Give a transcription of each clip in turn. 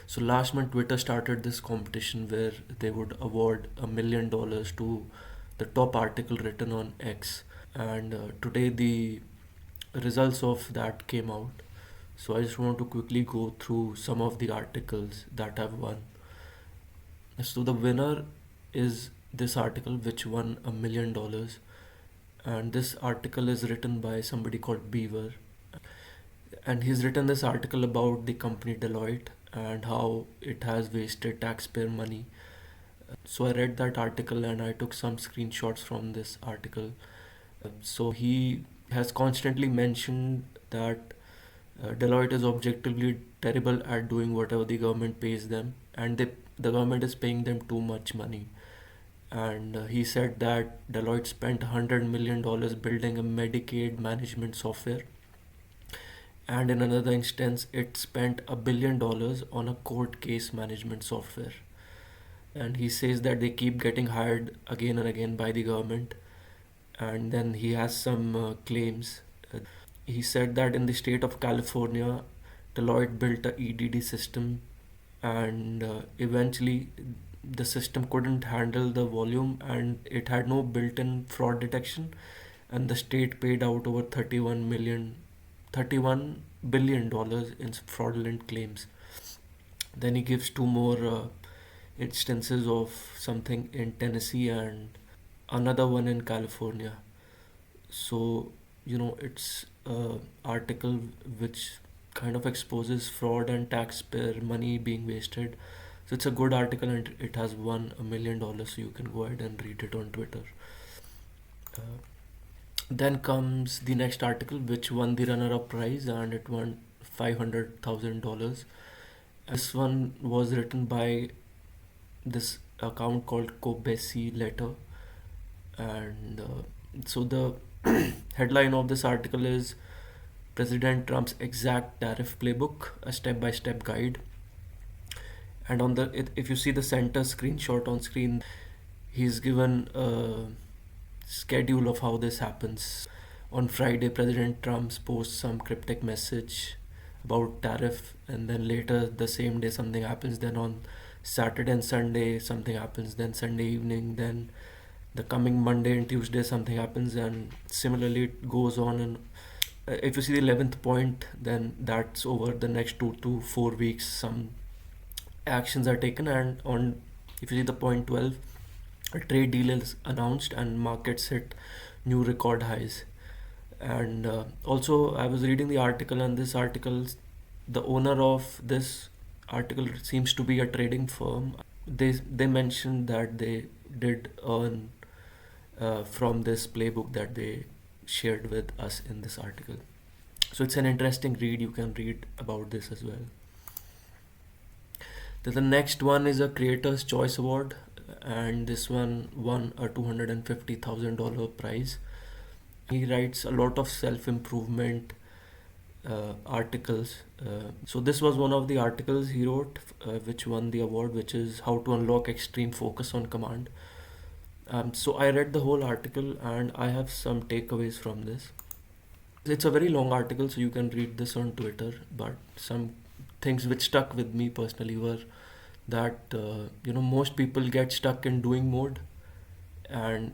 So last month, Twitter started this competition where they would award $1 million to the top article written on X. And today, the results of that came out. So I just want to quickly go through some of the articles that have won. So the winner is this article, which won $1 million. And this article is written by somebody called Beaver. And he's written this article about the company Deloitte and how it has wasted taxpayer money. So I read that article and I took some screenshots from this article. So he has constantly mentioned that Deloitte is objectively terrible at doing whatever the government pays them, and the government is paying them too much money. And he said that Deloitte spent $100 million building a Medicaid management software, and in another instance, it spent $1 billion on a court case management software. And he says that they keep getting hired again and again by the government. And then he has some claims. He said that in the state of California, Deloitte built a EDD system, and eventually the system couldn't handle the volume and it had no built-in fraud detection, and the state paid out over $31 billion in fraudulent claims. Then he gives two more instances of something in Tennessee and another one in California. So, it's an article which kind of exposes fraud and taxpayer money being wasted. So it's a good article and it has won $1 million, so you can go ahead and read it on Twitter. Uh, then comes the next article, which won the runner-up prize, and it won $500,000. This one was written by this account called KobeissiLetter, and so the headline of this article is President Trump's exact tariff playbook, a step-by-step guide. And if you see the center screenshot on screen, he's given a schedule of how this happens. On Friday, President Trump posts some cryptic message about tariff, and then later the same day something happens. Then on Saturday and Sunday something happens. Then Sunday evening, then the coming Monday and Tuesday something happens, and similarly it goes on. And if you see the 11th point, then that's over the next 2 to 4 weeks. Some actions are taken, and on if you see the point 12, a trade deal is announced and markets hit new record highs. And also I was reading the article, and this article, the owner of this article seems to be a trading firm. They mentioned that they did earn from this playbook that they shared with us in this article. So it's an interesting read. You can read about this as well. The next one is a Creator's Choice Award, and this one won a $250,000 prize. He writes a lot of self-improvement articles. So this was one of the articles he wrote, which won the award, which is How to Unlock Extreme Focus on Command. So I read the whole article and I have some takeaways from this. It's a very long article, so you can read this on Twitter, but some things which stuck with me personally were that most people get stuck in doing mode, and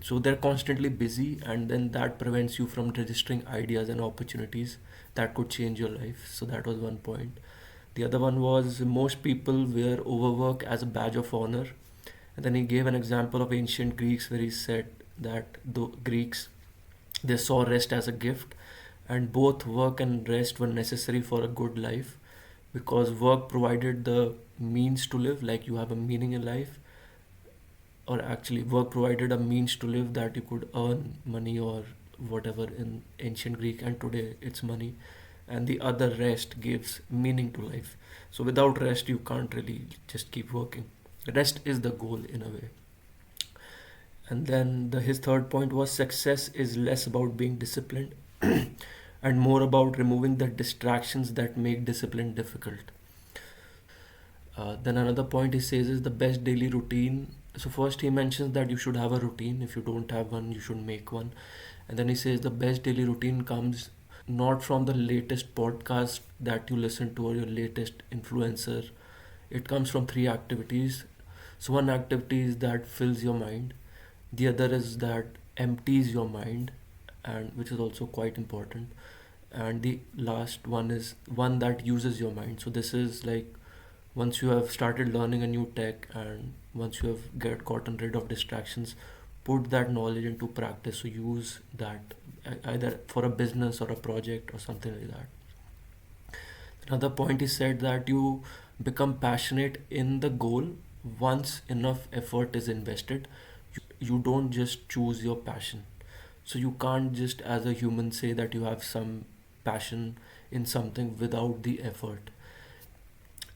so they're constantly busy, and then that prevents you from registering ideas and opportunities that could change your life. So that was one point. The other one was most people wear overwork as a badge of honor, and then he gave an example of ancient Greeks where he said that the Greeks, they saw rest as a gift, and both work and rest were necessary for a good life, because work provided the means to live, like you have a meaning in life, or actually work provided a means to live that you could earn money or whatever in ancient Greek, and today it's money. And the other, rest, gives meaning to life. So without rest you can't really just keep working. Rest is the goal in a way. And then his third point was success is less about being disciplined and more about removing the distractions that make discipline difficult. Then another point he says is the best daily routine. So first he mentions that you should have a routine. If you don't have one, you should make one. And then he says the best daily routine comes not from the latest podcast that you listen to or your latest influencer. It comes from three activities. So one activity is that fills your mind, the other is that empties your mind, and which is also quite important, and the last one is one that uses your mind. So this is like once you have started learning a new tech and once you have gotten rid of distractions, put that knowledge into practice. So use that either for a business or a project or something like that. Another point is said that you become passionate in the goal once enough effort is invested. You don't just choose your passion. So you can't just as a human say that you have some passion in something without the effort.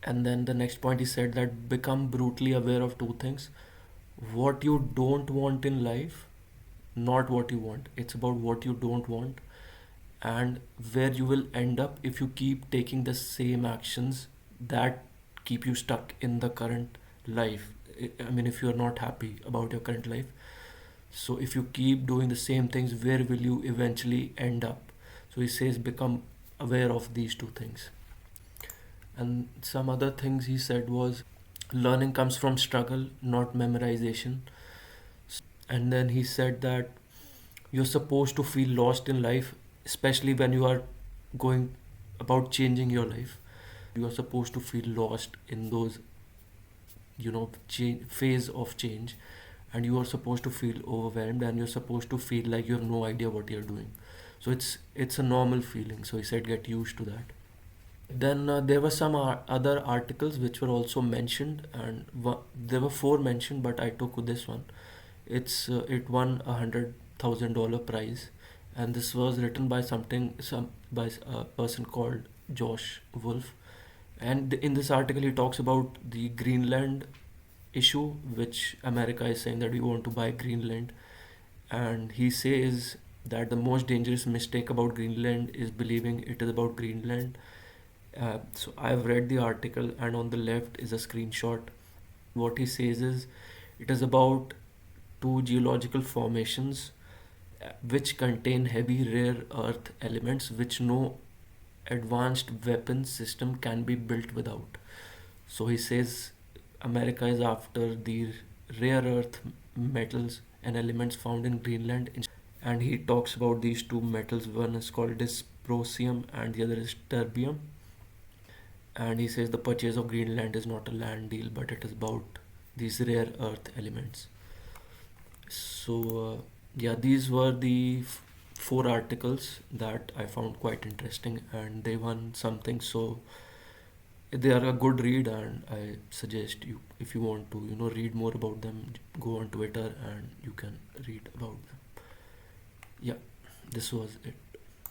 And then the next point is said that become brutally aware of two things: what you don't want in life, not what you want. It's about what you don't want and where you will end up if you keep taking the same actions that keep you stuck in the current life. I mean, if you're not happy about your current life, so if you keep doing the same things, where will you eventually end up? So he says become aware of these two things. And some other things he said was learning comes from struggle, not memorization. And then he said that you're supposed to feel lost in life, especially when you are going about changing your life. You are supposed to feel lost in those, phase of change, and you are supposed to feel overwhelmed, and you're supposed to feel like you have no idea what you're doing. So it's a normal feeling. So he said get used to that. Then there were some other articles which were also mentioned, and there were four mentioned, but I took this one. It won $100,000 prize, and this was written by a person called Josh Wolfe. And in this article, he talks about the Greenland issue, which America is saying that we want to buy Greenland, and he says that the most dangerous mistake about Greenland is believing it is about Greenland. So I've read the article, and on the left is a screenshot. What he says is it is about two geological formations which contain heavy rare earth elements which no advanced weapon system can be built without. So he says America is after the rare earth metals and elements found in Greenland, and he talks about these two metals. One is called dysprosium and the other is terbium. And he says the purchase of Greenland is not a land deal, but it is about these rare earth elements. So, yeah, these were the four articles that I found quite interesting, and they won something. So, they are a good read, and I suggest you, if you want to, read more about them, go on Twitter and you can read about them. Yeah, this was it.